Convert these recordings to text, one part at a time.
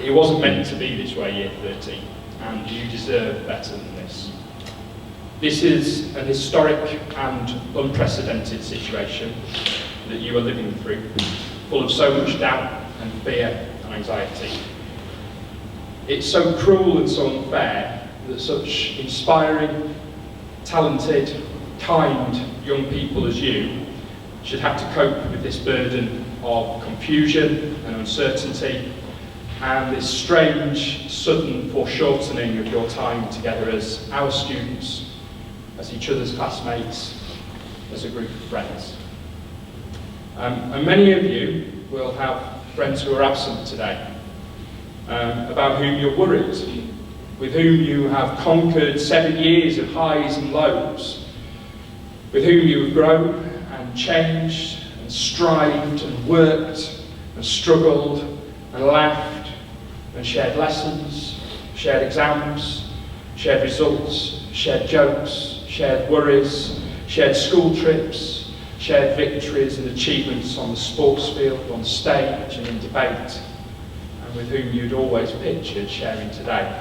It wasn't meant to be this way, Year 13, and you deserve better than this. This is an historic and unprecedented situation that you are living through, full of so much doubt and fear and anxiety. It's so cruel and so unfair that such inspiring, talented, kind young people as you should have to cope with this burden of confusion and uncertainty and this strange, sudden foreshortening of your time together as our students, as each other's classmates, as a group of friends. And many of you will have friends who are absent today, about whom you're worried, with whom you have conquered 7 years of highs and lows, with whom you have grown and changed and strived and worked and struggled and laughed and shared lessons, shared exams, shared results, shared jokes, shared worries, shared school trips, shared victories and achievements on the sports field, on stage and in debate, and with whom you'd always pictured sharing today.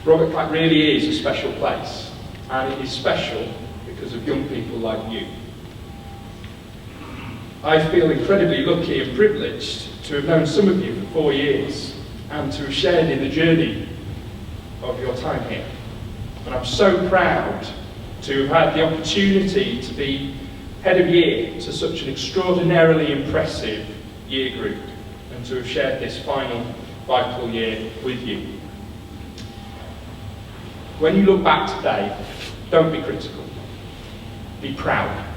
Robert Clack really is a special place, and it is special because of young people like you. I feel incredibly lucky and privileged to have known some of you for 4 years and to have shared in the journey of your time here. And I'm so proud to have had the opportunity to be head of year to such an extraordinarily impressive year group and to have shared this final vital year with you. When you look back today, don't be critical. Be proud.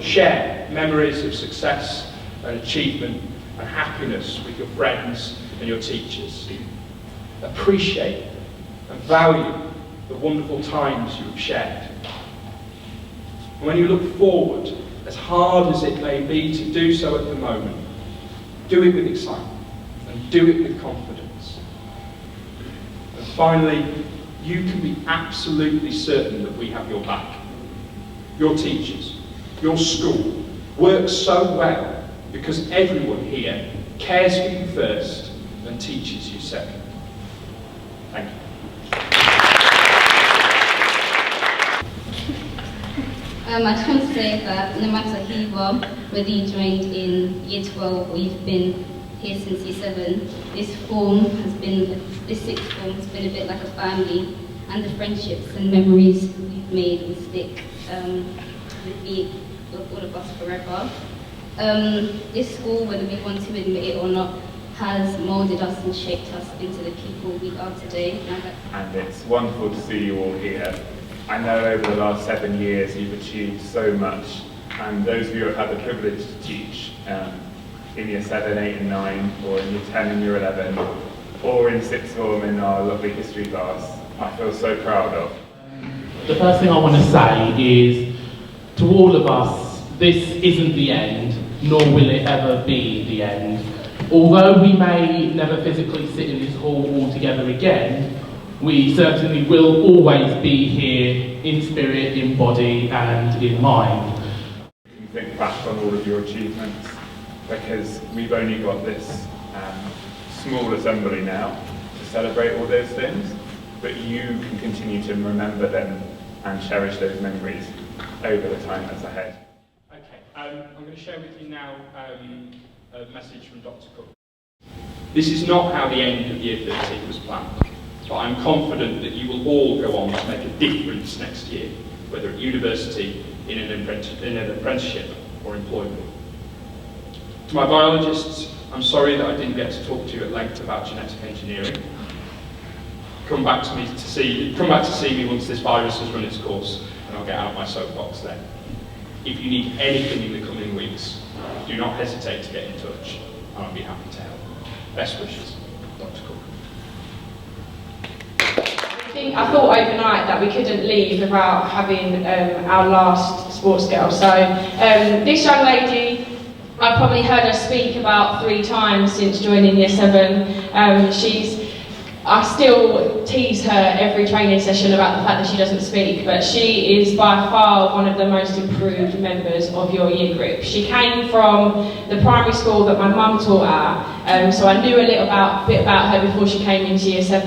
Share memories of success and achievement and happiness with your friends and your teachers. Appreciate and value the wonderful times you have shared. And when you look forward, as hard as it may be to do so at the moment, do it with excitement and do it with confidence. And finally, you can be absolutely certain that we have your back. Your teachers, your school works so well because everyone here cares for you first and teaches you second. Thank you. I just want to say that no matter who you are, whether you joined in Year 12 or you've been here since Year 7, this sixth form has been a bit like a family, and the friendships and memories we've made will stick with all of us forever. This school, whether we want to admit it or not, has moulded us and shaped us into the people we are today. And it's wonderful to see you all here. I know over the last 7 years you've achieved so much, and those of you who have had the privilege to teach in Year 7, 8 and 9, or in Year 10 and Year 11, or in sixth form in our lovely history class, I feel so proud of. The first thing I want to say is, to all of us, this isn't the end, nor will it ever be the end. Although we may never physically sit in this hall all together again, we certainly will always be here in spirit, in body and in mind. You can think back on all of your achievements, because we've only got this small assembly now to celebrate all those things, but you can continue to remember them and cherish those memories over the time that's ahead. Okay, I'm going to share with you now a message from Dr. Cook. This is not how the end of Year 13 was planned, but I'm confident that you will all go on to make a difference next year, whether at university, in an apprenticeship or employment. To my biologists, I'm sorry that I didn't get to talk to you at length about genetic engineering. Come back to see me once this virus has run its course, and I'll get out my soapbox then. If you need anything in the coming weeks, do not hesitate to get in touch, and I'll be happy to help. Best wishes, Dr. Cook. I thought overnight that we couldn't leave without having our last sports girl. So this young lady, I've probably heard her speak about 3 times since joining Year 7. She's I still tease her every training session about the fact that she doesn't speak, but she is by far one of the most improved members of your year group. She came from the primary school that my mum taught at, so I knew a bit about her before she came into year 7,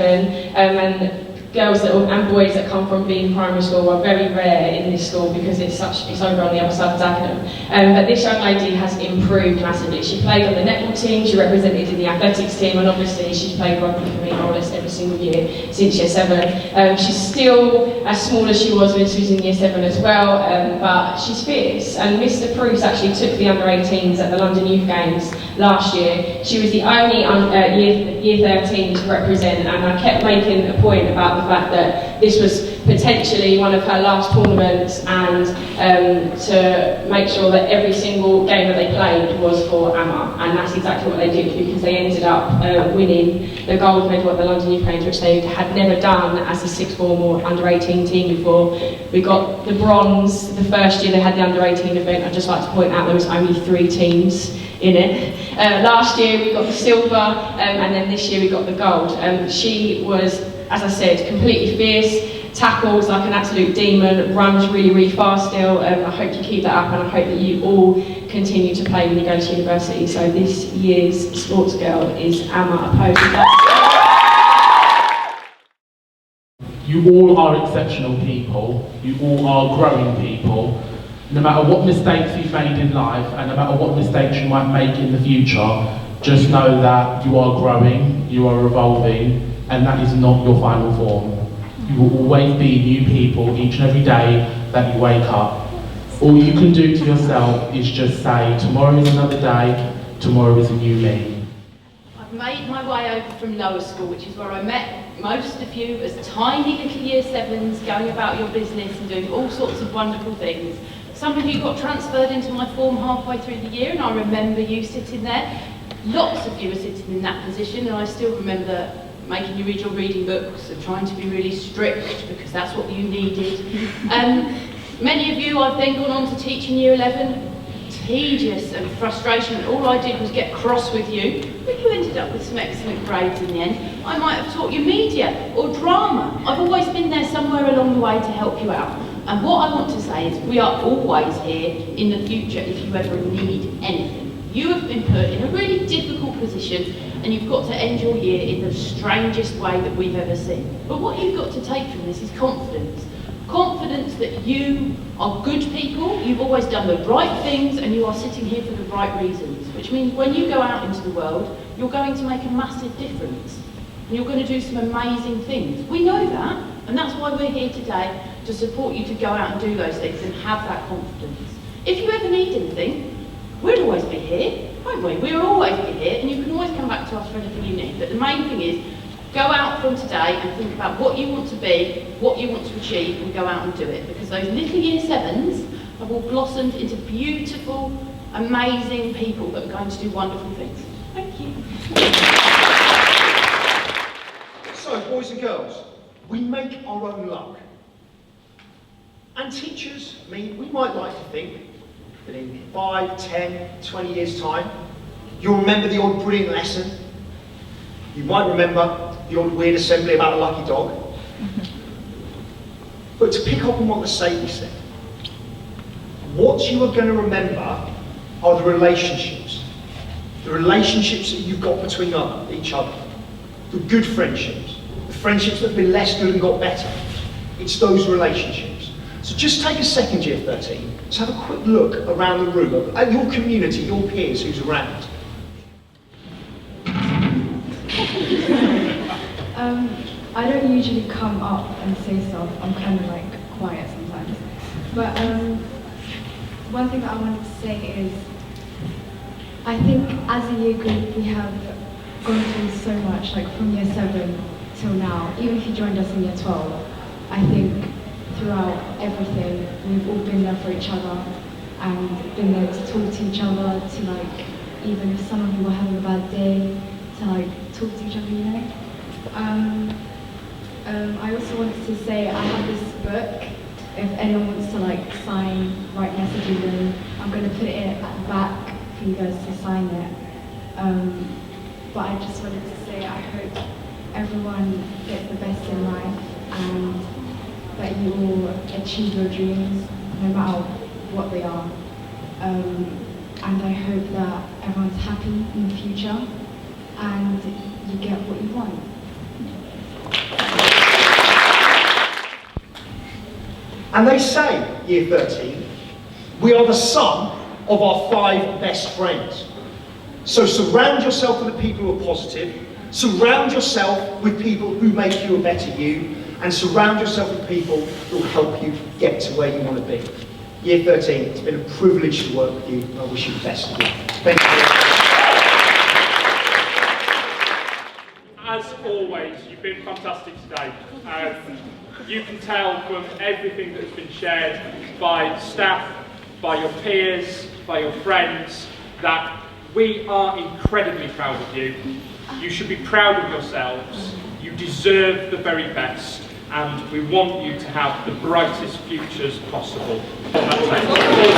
and girls and boys that come from Bean Primary School are very rare in this school because it's over on the other side of Dagenham. But this young lady has improved massively. She played on the netball team, she represented in the athletics team, and obviously she's played rugby for me more or less every single year since year 7. She's still as small as she was when she was in year 7 as well, but she's fierce. And Mr. Bruce actually took the under-18s at the London Youth Games last year. She was the only year 13 to represent, and I kept making a point about the fact that this was potentially one of her last tournaments, and to make sure that every single game that they played was for AMA, and that's exactly what they did, because they ended up winning the gold medal at the London Youth Games, which they had never done as a sixth form or under-18 team before. We got the bronze the first year they had the under-18 event. I'd just like to point out there was only 3 teams in it. Last year we got the silver, and then this year we got the gold. She was, as I said, completely fierce, tackles like an absolute demon, runs really, really fast still. I hope you keep that up, and I hope that you all continue to play when you go to university. So this year's sports girl is Amma Opposing. You all are exceptional people, you all are growing people. No matter what mistakes you've made in life, and no matter what mistakes you might make in the future, just know that you are growing, you are evolving, and that is not your final form. You will always be new people each and every day that you wake up. All you can do to yourself is just say, tomorrow is another day, tomorrow is a new me. I've made my way over from lower school, which is where I met most of you as tiny little year 7s, going about your business and doing all sorts of wonderful things. Some of you got transferred into my form halfway through the year, and I remember you sitting there. Lots of you were sitting in that position, and I still remember making you read your reading books and trying to be really strict because that's what you needed. Many of you I've then gone on to teach in year 11. Tedious and frustration, and all I did was get cross with you, but you ended up with some excellent grades in the end. I might have taught you media or drama. I've always been there somewhere along the way to help you out. And what I want to say is we are always here in the future if you ever need anything. You have been put in a really difficult position, and you've got to end your year in the strangest way that we've ever seen. But what you've got to take from this is confidence. Confidence that you are good people, you've always done the right things, and you are sitting here for the right reasons. Which means when you go out into the world, you're going to make a massive difference. And you're going to do some amazing things. We know that, and that's why we're here today, to support you to go out and do those things and have that confidence. If you ever need anything, we'll always be here, won't we? We'll always be here, and you can always come back to us for anything you need. But the main thing is, go out from today and think about what you want to be, what you want to achieve, and go out and do it. Because those little year 7s have all blossomed into beautiful, amazing people that are going to do wonderful things. Thank you. So, boys and girls, we make our own luck. And teachers, I mean, we might like to think that in 5, 10, 20 years' time, you'll remember the odd brilliant lesson. You might remember the odd weird assembly about a lucky dog. But to pick up on what the Sadie said, what you are going to remember are the relationships that you've got between each other, the good friendships, the friendships that have been less good and got better. It's those relationships. So just take a second, year 13, to have a quick look around the room, at your community, your peers who's around. I don't usually come up and say stuff. I'm kind of like quiet sometimes. But one thing that I wanted to say is, I think as a year group we have gone through so much, like from year 7 till now. Even if you joined us in year 12, I think throughout everything we've all been there for each other and been there to talk to each other, to like, even if some of you were having a bad day, to like talk to each other, you know. I also wanted to say I have this book. If anyone wants to like sign, write messages in, I'm going to put it at the back for you guys to sign it. But I just wanted to say I hope everyone gets the best in life and that you all achieve your dreams, no matter what they are. And I hope that everyone's happy in the future and you get what you want. And they say, year 13, we are the sum of our 5 best friends. So surround yourself with the people who are positive, surround yourself with people who make you a better you, and surround yourself with people who will help you get to where you want to be. Year 13, it's been a privilege to work with you, and I wish you the best of luck. Thank you. As always, you've been fantastic today. You can tell from everything that has been shared by staff, by your peers, by your friends, that we are incredibly proud of you. You should be proud of yourselves. You deserve the very best, and we want you to have the brightest futures possible. That's it.